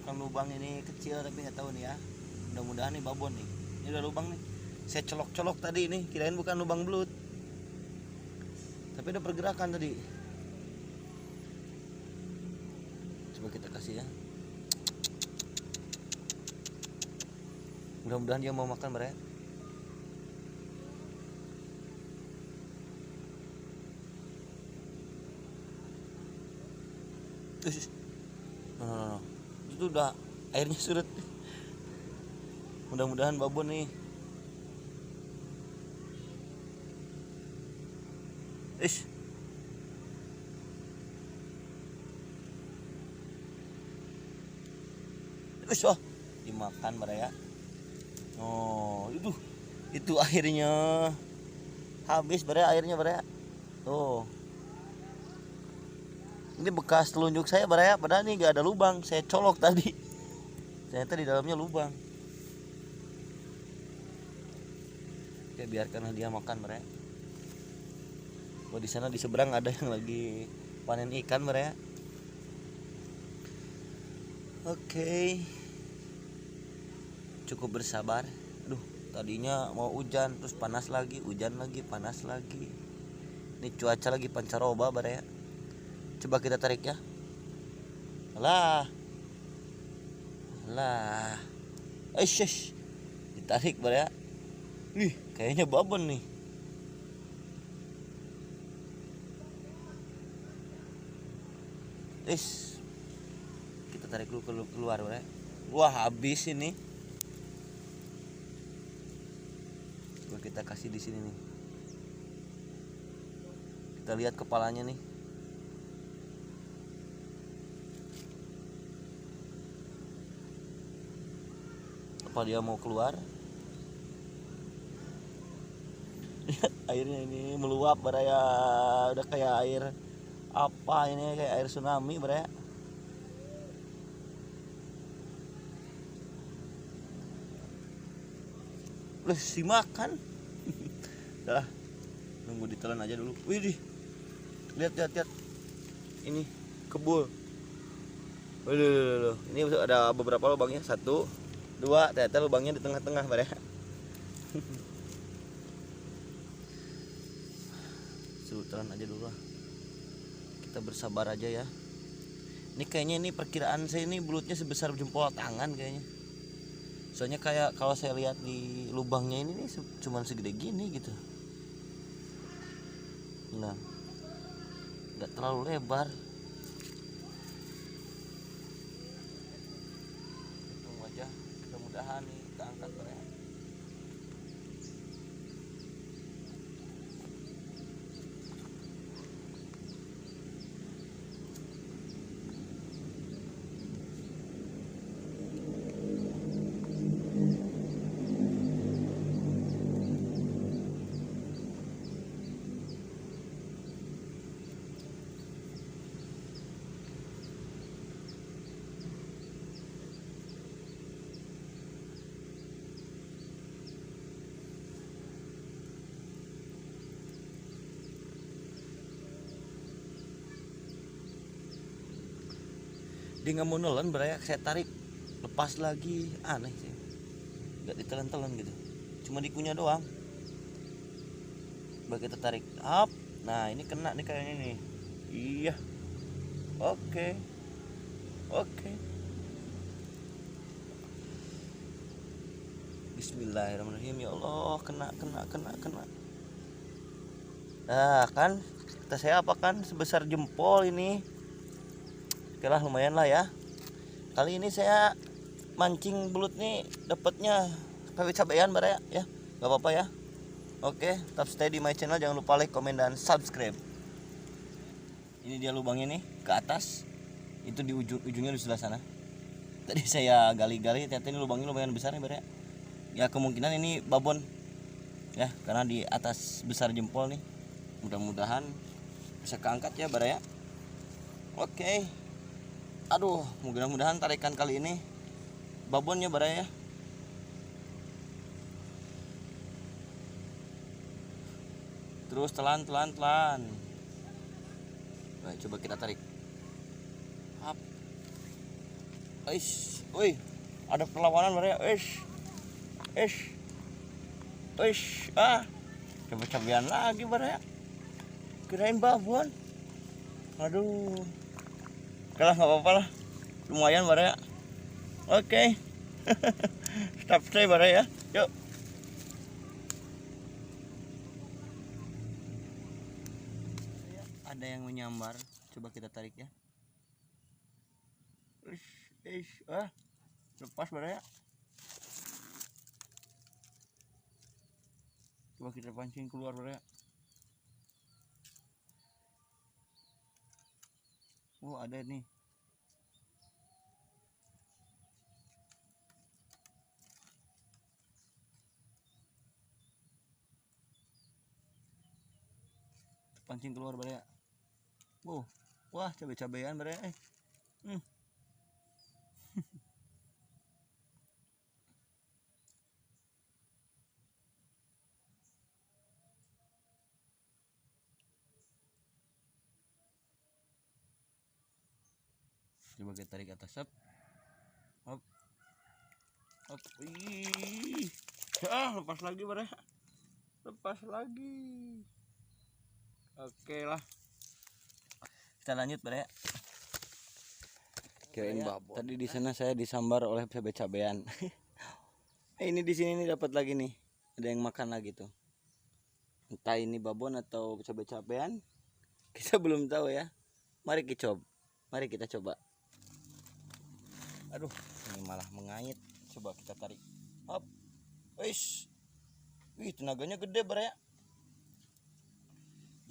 Kan lubang ini kecil tapi nggak tahu nih ya. Mudah-mudahan nih babon nih. Ini udah lubang nih. Saya colok-colok tadi nih, kirain bukan lubang belut. Tapi ada pergerakan tadi. Coba kita kasih ya. Mudah-mudahan dia mau makan mereka. No. Itu udah airnya surut. Mudah-mudahan babon nih. Ish. Ish, oh, dimakan mereka. Oh, itu airnya habis mereka airnya mereka. Tuh. Ini bekas telunjuk saya mereka, padahal ini nggak ada lubang. Saya colok tadi. Ternyata di dalamnya lubang. Ya biarkanlah dia makan mereka. Oh, di sana di seberang ada yang lagi panen ikan mereka. Oke. Cukup bersabar. Aduh, tadinya mau hujan terus panas lagi, hujan lagi, panas lagi. Ini cuaca lagi pancaroba mereka. Coba kita tarik ya. Alah. Ditarik mereka. Wih, kayaknya babon nih. Kita tarik dulu keluar mereka. Wah, habis ini. Coba kita kasih di sini nih. Kita lihat kepalanya nih. Apa dia mau keluar? Airnya ini meluap baraya, udah kayak air apa ini, kayak air tsunami baraya. Si makan. Udah, nunggu ditelan aja dulu. Wih, lihat. Ini kebul. Waduh. Ini ada beberapa lubangnya. 1, 2, ternyata lubangnya di tengah-tengah baraya. Telan aja dulu lah. Kita bersabar aja ya. Ini kayaknya ini perkiraan saya ini belutnya sebesar jempol tangan kayaknya. Soalnya kayak kalau saya lihat di lubangnya ini nih cuman segede gini gitu. Nah, nggak terlalu lebar. Hitung aja, mudah-mudahan nih keangkat bareng. Dia nggak mau nelen beraya, saya tarik lepas lagi, aneh sih, nggak ditelan-telan gitu, cuma dikunyah doang. Coba kita tarik up. Nah, ini kena nih kayaknya nih. Iya. Oke. Bismillahirrahmanirrahim. Ya Allah, kena. Nah kan, kata saya apa kan, sebesar jempol ini. Oke lah, lumayan lah ya. Kali ini saya mancing belut nih dapatnya cabai-cabean baraya ya. Gak apa-apa ya. Oke, tetap stay di my channel, jangan lupa like, komen, dan subscribe. Ini dia lubangnya nih, ke atas. Itu di ujungnya di sebelah sana. Tadi saya gali-gali, ternyata ini lubangnya lumayan besar nih baraya. Ya kemungkinan ini babon ya, karena di atas besar jempol nih. Mudah-mudahan bisa keangkat ya baraya. Oke. Aduh, mudah-mudahan tarikan kali ini babonnya baraya. Terus telan. Baik, coba kita tarik. Hap. Aish. Wih, ada perlawanan Bare. Ish. Coba-cobian lagi Bare. Kirain babon. Aduh. Oke lah, nggak apa-apa lah. Lumayan Bare. Oke. Stay Bare ya. Yuk. Ada yang menyambar. Coba kita tarik ya. Lepas Bare ya. Coba kita pancing keluar Bare. Oh, ada nih. Pancing keluar Bare. Wah, cabai-cabean Bare. Coba kita tarik atas, hop. Ih. Lepas lagi Bare. Lepas lagi. Oke lah. Kita lanjut Bare. Kirain babon. Tadi di sana saya disambar oleh cabai-cabean. Ini di sini nih dapat lagi nih. Ada yang makan lagi tuh. Entah ini babon atau cabai-cabean. Kita belum tahu ya. Mari kita coba. Aduh, ini malah mengait. Coba kita tarik. Hop. Wih, tenaganya gede Bare.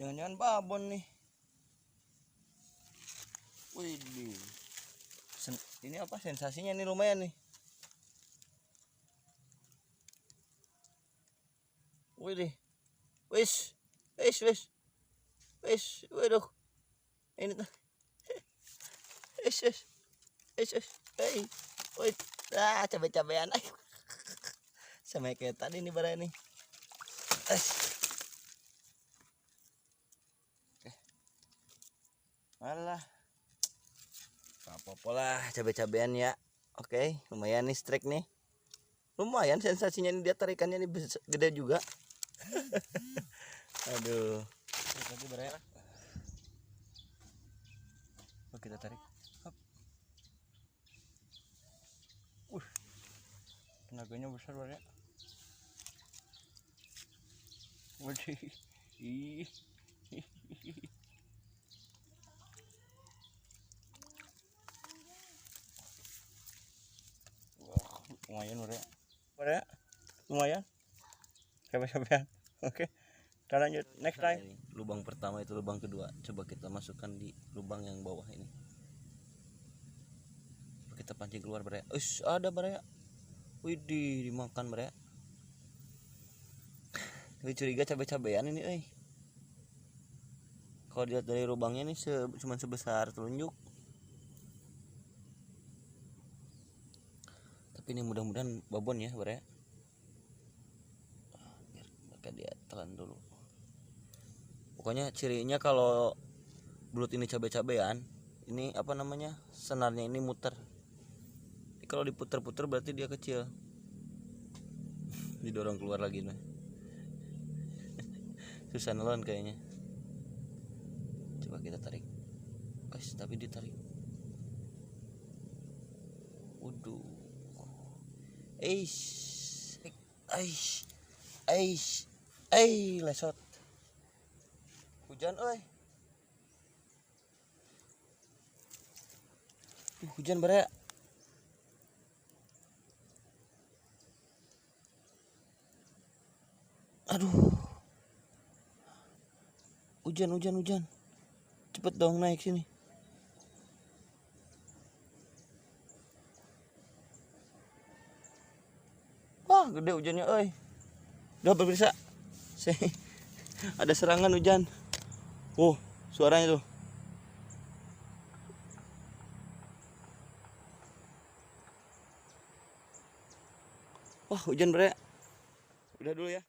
Jangan-jangan babon nih. Wih, ini apa sensasinya nih, lumayan nih. Wih deh. Waduh. Ini tuh. Cabai-cabean. Sama kayak tadi nih Bare nih. Alah. Apa-apa lah, cabai-cabean ya. Oke, lumayan nih strike nih. Lumayan sensasinya nih, dia tarikannya nih gede juga. Aduh. Lagi Bare. Kita tarik. Hop. Tenaganya besar Bare. Waduh. Lumayan Bare. Lumayan. Cabai-cabean. Oke. Kita lanjut next time. Lubang pertama itu lubang kedua. Coba kita masukkan di lubang yang bawah ini. Coba kita pancing keluar Bare. Ada Bare. Widih, dimakan Bare. Tapi curiga cabai-cabean ini Kalau dilihat dari lubangnya nih cuma sebesar telunjuk. Tapi ini mudah-mudahan babon ya Bare. Biar mereka dia telan dulu. Pokoknya cirinya kalau belut ini cabai-cabean, ini apa namanya, senarnya ini muter. Jadi kalau diputer-puter berarti dia kecil. Didorong keluar lagi nih. Susah nelon kayaknya. Coba kita tarik. Tapi ditarik. Waduh. Lesot. Hujan hujan Bare. Aduh. Hujan. Cepet dong naik sini. Wah, gede hujannya Udah berbisa. Ada serangan hujan. Suaranya tuh. Wah, hujan Bare. Udah dulu ya.